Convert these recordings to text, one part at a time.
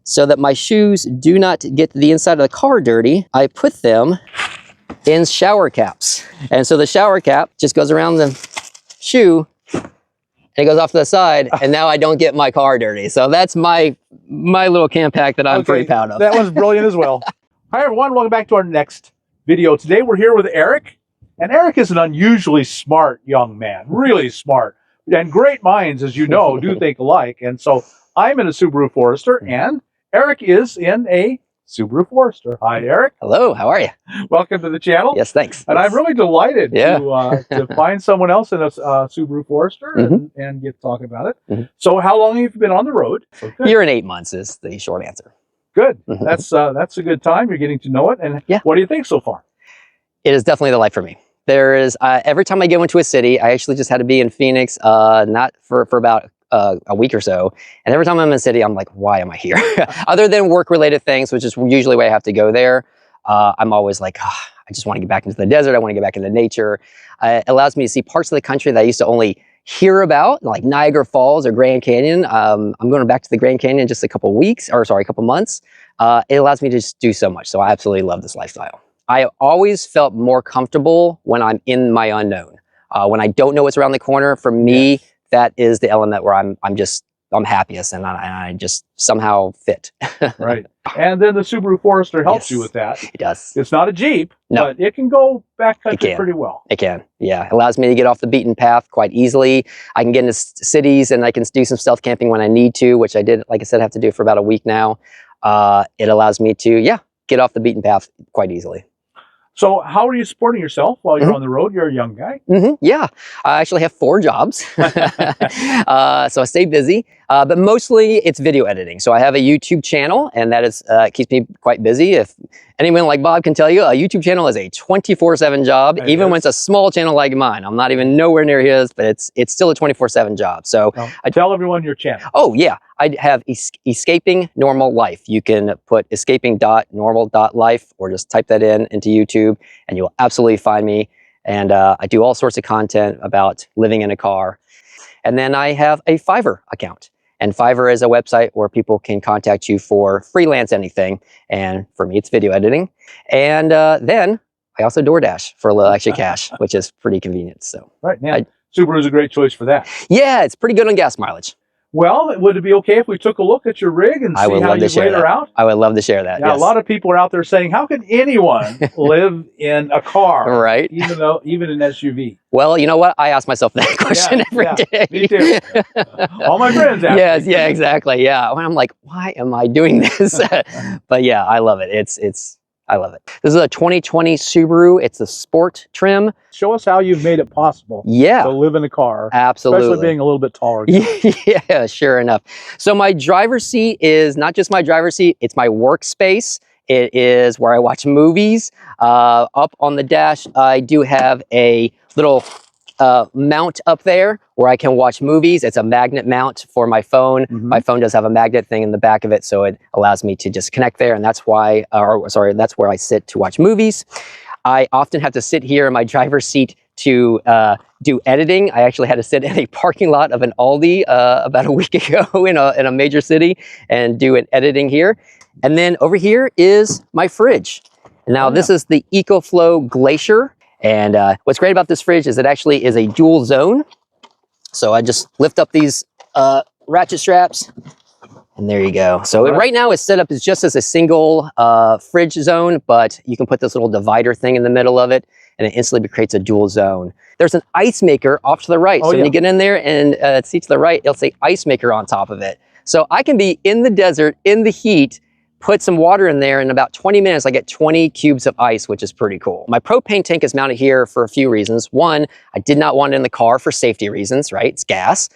so that my shoes do not get the inside of the car dirty, I put them in shower caps. And so the shower cap just goes around the shoe and it goes off to the side, and now I don't get my car dirty. So that's my little camp hack that I'm pretty proud of. That one's brilliant as well. Hi everyone, welcome back to our next video. Today we're here with Erik, and Erik is an unusually smart young man, really smart. And great minds, as you know, do think alike. And so I'm in a Subaru Forester, and Erik is in a Subaru Forester. Hi, Erik. Hello, how are you? Welcome to the channel. Yes, thanks. And I'm really delighted to find someone else in a Subaru Forester and get to talk about it. So how long have you been on the road? Year and 8 months is the short answer. Good. That's a good time. You're getting to know it. And what do you think so far? It is definitely the life for me. There is, every time I go into a city, I actually just had to be in Phoenix, not for about a week or so. And every time I'm in a city, I'm like, why am I here? Other than work-related things, which is usually why I have to go there, I'm always like, oh, I just want to get back into the desert. I want to get back into nature. It allows me to see parts of the country that I used to only hear about, like Niagara Falls or Grand Canyon. I'm going back to the Grand Canyon in just a couple months. It allows me to just do so much. So I absolutely love this lifestyle. I always felt more comfortable when I'm in my unknown. When I don't know what's around the corner, for me, that is the element where I'm happiest and I just somehow fit. Right. And then the Subaru Forester helps you with that. It does. It's not a Jeep, but it can go backcountry pretty well. It can. Yeah. It allows me to get off the beaten path quite easily. I can get into cities and I can do some stealth camping when I need to, which I did, like I said, have to do for about a week now. It allows me to, get off the beaten path quite easily. So how are you supporting yourself while you're on the road? You're a young guy. Yeah, I actually have 4 jobs. So I stay busy, but mostly it's video editing. So I have a YouTube channel, and that is keeps me quite busy. If anyone like Bob can tell you, a YouTube channel is a 24/7 job, even when it's a small channel like mine. I'm not even nowhere near his, but it's still a 24/7 job. So I tell everyone your channel. Oh yeah, I have Escaping Normal Life. You can put escaping.normal.life or just type that into YouTube, and you'll absolutely find me. And I do all sorts of content about living in a car. And then I have a Fiverr account. And Fiverr is a website where people can contact you for freelance anything. And for me, it's video editing. And then I also DoorDash for a little extra cash, which is pretty convenient. So right now, Subaru is a great choice for that. Yeah, it's pretty good on gas mileage. Well, would it be okay if we took a look at your rig and see how you laid her out? I would love to share that. Now, a lot of people are out there saying, how can anyone live in a car, right? Even an SUV? Well, you know what? I ask myself that question every day. Me too. All my friends ask me. Yeah, exactly. Yeah. When I'm like, why am I doing this? But yeah, I love it. I love it. This is a 2020 Subaru. It's a sport trim. Show us how you've made it possible to live in a car. Absolutely. Especially being a little bit taller. Yeah, sure enough. So my driver's seat is not just my driver's seat, it's my workspace. It is where I watch movies. Up on the dash, I do have a little mount up there where I can watch movies. It's a magnet mount for my phone. My phone does have a magnet thing in the back of it, so it allows me to just connect there, and that's why, that's where I sit to watch movies. I often have to sit here in my driver's seat to do editing. I actually had to sit in a parking lot of an Aldi about a week ago in a major city and do an editing here. And then over here is my fridge. Now this is the EcoFlow Glacier. And what's great about this fridge is it actually is a dual zone. So I just lift up these ratchet straps, and there you go. So right now it's set up as just as a single fridge zone, but you can put this little divider thing in the middle of it, and it instantly creates a dual zone. There's an ice maker off to the right. So when you get in there and see to the right, it'll say ice maker on top of it. So I can be in the desert, in the heat, put some water in there, in about 20 minutes, I get 20 cubes of ice, which is pretty cool. My propane tank is mounted here for a few reasons. One, I did not want it in the car for safety reasons, right? It's gas.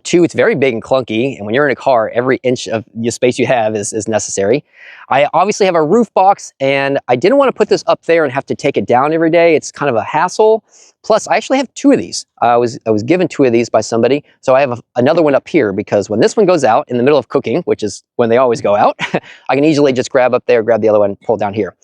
2, it's very big and clunky, and when you're in a car, every inch of the space you have is necessary. I obviously have a roof box, and I didn't want to put this up there and have to take it down every day. It's kind of a hassle. Plus, I actually have 2 of these. I was given 2 of these by somebody, so I have another one up here because when this one goes out in the middle of cooking, which is when they always go out, I can easily just grab up there, grab the other one, pull down here.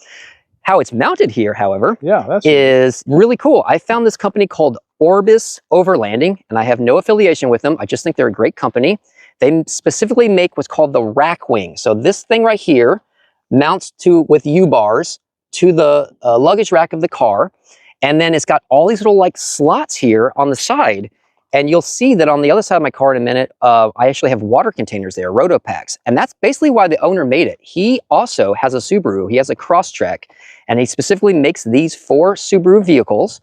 How it's mounted here, however, is really cool. I found this company called Overlanding, and I have no affiliation with them. I just think they're a great company. They specifically make what's called the rack wing. So this thing right here mounts with U-bars to the luggage rack of the car. And then it's got all these little like slots here on the side. And you'll see that on the other side of my car in a minute, I actually have water containers there, Rotopacks. And that's basically why the owner made it. He also has a Subaru. He has a Crosstrek, and he specifically makes these for Subaru vehicles.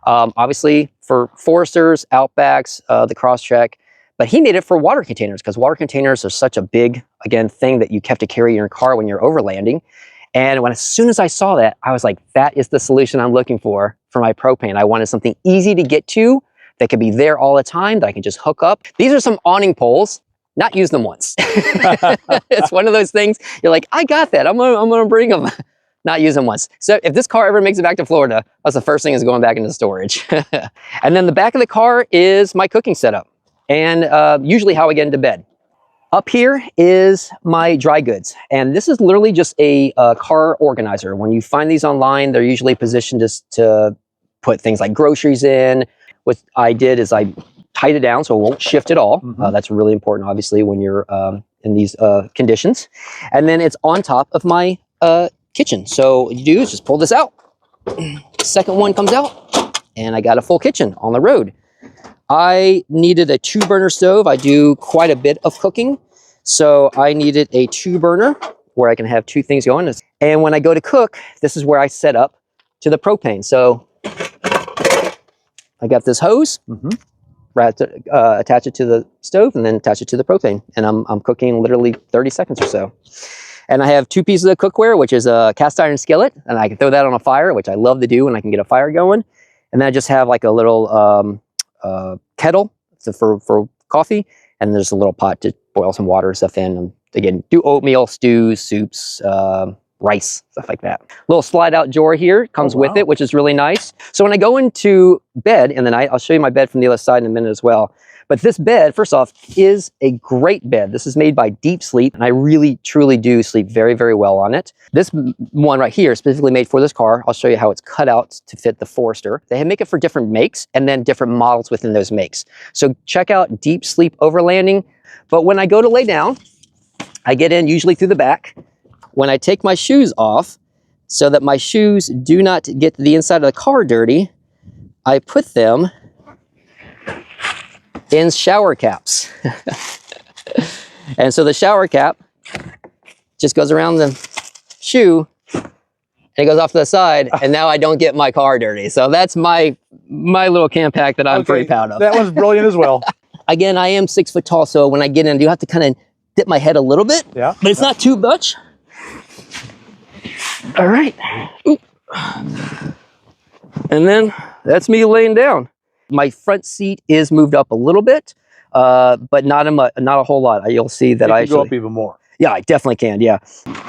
Obviously for Foresters, Outbacks, the Crosstrek. But he made it for water containers because water containers are such a big, again, thing that you have to carry in your car when you're overlanding. And as soon as I saw that, I was like, that is the solution I'm looking for my propane. I wanted something easy to get to that could be there all the time, that I can just hook up. These are some awning poles, not use them once. It's one of those things, you're like, I got that, I'm gonna bring them. Not use them once. So if this car ever makes it back to Florida, that's the first thing is going back into storage. And then the back of the car is my cooking setup and usually how I get into bed. Up here is my dry goods, and this is literally just a car organizer. When you find these online, they're usually positioned to put things like groceries in. What I did is I tied it down so it won't shift at all. That's really important, obviously, when you're in these conditions. And then it's on top of my kitchen. So what you do is just pull this out. Second one comes out, and I got a full kitchen on the road. I needed a 2-burner stove. I do quite a bit of cooking. So I needed a 2-burner where I can have 2 things going. And when I go to cook, this is where I set up to the propane. So I got this hose, attach it to the stove and then attach it to the propane. And I'm cooking literally 30 seconds or so. And I have 2 pieces of cookware, which is a cast iron skillet. And I can throw that on a fire, which I love to do when I can get a fire going. And then I just have like a little kettle for coffee, and there's a little pot to boil some water and stuff in. Again, do oatmeal, stews, soups, rice, stuff like that. Little slide out drawer here comes with it, which is really nice. So when I go into bed in the night, I'll show you my bed from the other side in a minute as well. But this bed, first off, is a great bed. This is made by Deep Sleep, and I really, truly do sleep very, very well on it. This one right here, specifically made for this car, I'll show you how it's cut out to fit the Forester. They make it for different makes and then different models within those makes. So check out Deep Sleep Overlanding. But when I go to lay down, I get in usually through the back. When I take my shoes off, so that my shoes do not get the inside of the car dirty, I put them in shower caps. And so the shower cap just goes around the shoe and it goes off to the side, and now I don't get my car dirty. So that's my little camp hack that I'm pretty proud of. That was brilliant as well. Again, I am 6 foot tall, so when I get in, I do have to kind of dip my head a little bit, but it's not too much. All right. Oop. And then that's me laying down. My front seat is moved up a little bit, but not a whole lot. You'll see that I go up even more. Yeah, I definitely can. Yeah.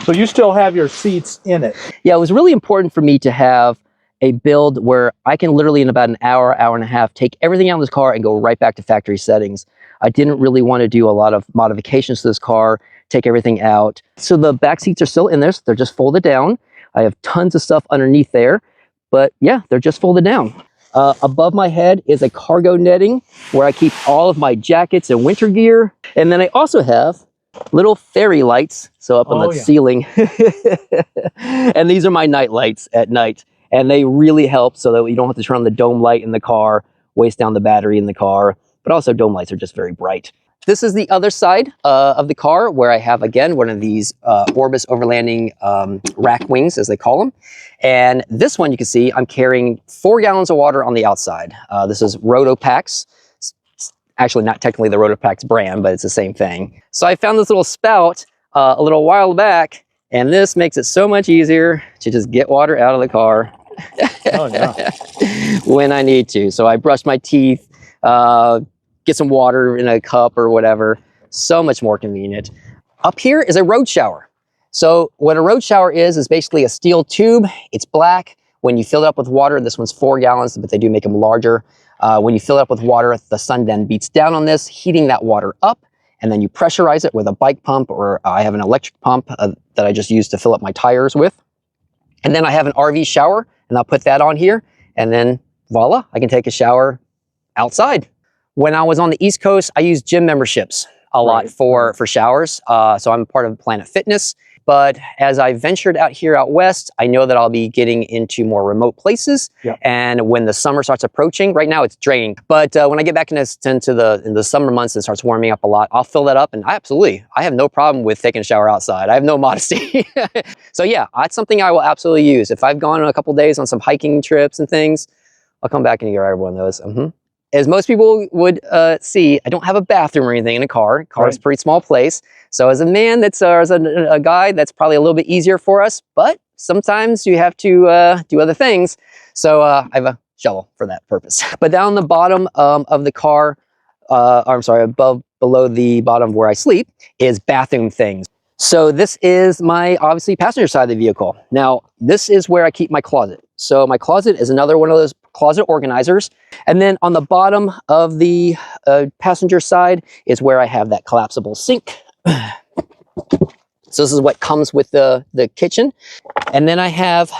So you still have your seats in it. Yeah, it was really important for me to have a build where I can literally in about an hour, hour and a half, take everything out of this car and go right back to factory settings. I didn't really want to do a lot of modifications to this car, take everything out. So the back seats are still in there. So they're just folded down. I have tons of stuff underneath there, but yeah, they're just folded down. Above my head is a cargo netting where I keep all of my jackets and winter gear. And then I also have little fairy lights, so up on the ceiling. And these are my night lights at night. And they really help so that you don't have to turn on the dome light in the car, waste down the battery in the car. But also dome lights are just very bright. This is the other side of the car where I have, again, one of these Orbis Overlanding rack wings, as they call them. And this one, you can see, I'm carrying 4 gallons of water on the outside. This is Rotopacks. Actually, not technically the Rotopacks brand, but it's the same thing. So I found this little spout a little while back, and this makes it so much easier to just get water out of the car when I need to. So I brush my teeth, get some water in a cup or whatever. So much more convenient. Up here is a road shower. So what a road shower is basically a steel tube. It's black. When you fill it up with water, this one's 4 gallons, but they do make them larger. When you fill it up with water, the sun then beats down on this, heating that water up, and then you pressurize it with a bike pump, or I have an electric pump that I just use to fill up my tires with. And then I have an RV shower, and I'll put that on here, and then voila, I can take a shower outside. When I was on the East Coast, I used gym memberships. a lot for showers. So I'm part of Planet Fitness. But as I ventured out here out west, I know that I'll be getting into more remote places. Yep. And when the summer starts approaching, right now it's draining. But when I get back into the summer months and it starts warming up a lot, I'll fill that up. And I have no problem with taking a shower outside. I have no modesty. So yeah, that's something I will absolutely use. If I've gone on a couple days on some hiking trips and things, I'll come back and get every one of those. As most people would see, I don't have a bathroom or anything in a car. Car's a pretty small place. So as a man, as a guy, that's probably a little bit easier for us. But sometimes you have to do other things. So I have a shovel for that purpose. But down the bottom of the car, below the bottom where I sleep, is bathroom things. So this is my, obviously, passenger side of the vehicle. Now, this is where I keep my closet. So my closet is another one of those closet organizers. And then on the bottom of the passenger side is where I have that collapsible sink. So this is what comes with the kitchen. And then I have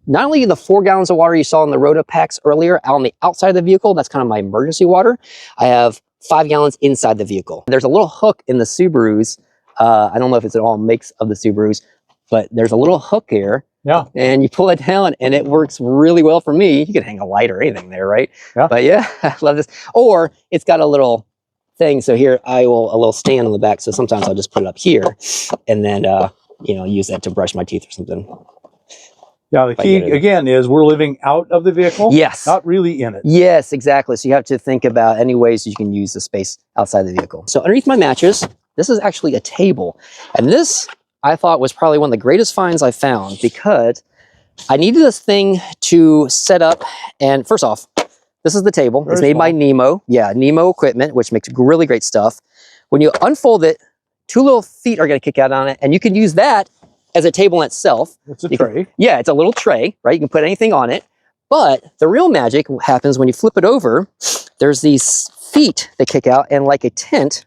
not only the 4 gallons of water you saw in the Rota packs earlier out on the outside of the vehicle, that's kind of my emergency water. I have 5 gallons inside the vehicle. There's a little hook in the Subarus. I don't know if it's all a mix of the Subarus, but there's a little hook here. Yeah. And you pull it down and it works really well for me. You can hang a light or anything there, right? Yeah. But yeah, I love this. Or it's got a little thing. So here a little stand on the back. So sometimes I'll just put it up here and then, use that to brush my teeth or something. Yeah, the key, again, is we're living out of the vehicle. Yes. Not really in it. Yes, exactly. So you have to think about any ways you can use the space outside the vehicle. So underneath my mattress, this is actually a table. And this, I thought, was probably one of the greatest finds I found because I needed this thing to set up. And first off, this is the table. It's made by Nemo. Yeah, Nemo equipment, which makes really great stuff. When you unfold it, 2 little feet are going to kick out on it. And you can use that as a table in itself. It's a tray. Yeah, it's a little tray, right? You can put anything on it. But the real magic happens when you flip it over. There's these feet that kick out, and like a tent,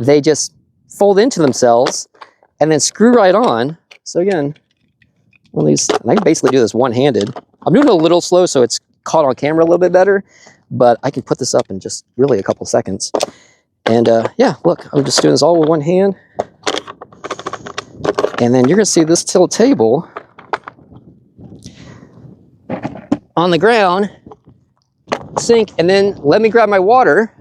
they just fold into themselves and then screw right on. So again, one of these, and I can basically do this one-handed. I'm doing it a little slow so it's caught on camera a little bit better, but I can put this up in just really a couple seconds. And yeah, look, I'm just doing this all with one hand. And then you're gonna see this little table on the ground, sink, and then let me grab my water.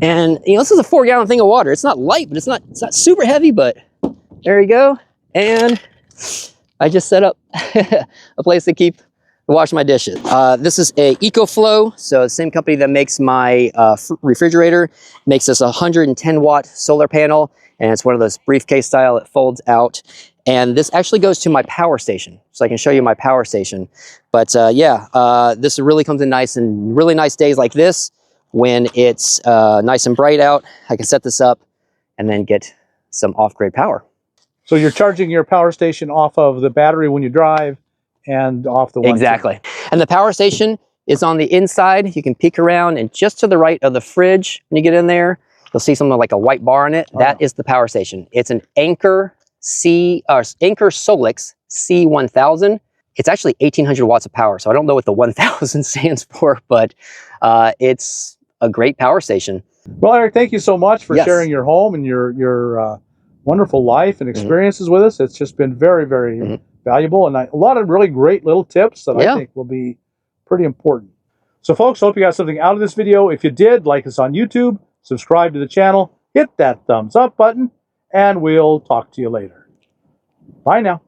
And this is a 4 gallon thing of water. It's not light, but it's not super heavy, but there you go. And I just set up a place to wash my dishes. This is a EcoFlow, so the same company that makes my refrigerator, makes this a 110 watt solar panel, and it's one of those briefcase style that folds out. And this actually goes to my power station, so I can show you my power station. But yeah, this really comes in nice, and really nice days like this, when it's nice and bright out, I can set this up and then get some off-grid power. So you're charging your power station off of the battery when you drive and off the one. Exactly. And the power station is on the inside. You can peek around, and just to the right of the fridge, when you get in there, you'll see something like a white bar on it. That is the power station. It's an Anker Solix C1000. It's actually 1800 watts of power. So I don't know what the 1000 stands for, but it's a great power station. Well, Eric, thank you so much for sharing your home and your wonderful life and experiences with us. It's just been very, very valuable, and a lot of really great little tips that I think will be pretty important. So folks, hope you got something out of this video. If you did, like us on YouTube, subscribe to the channel, hit that thumbs up button, and we'll talk to you later. Bye now.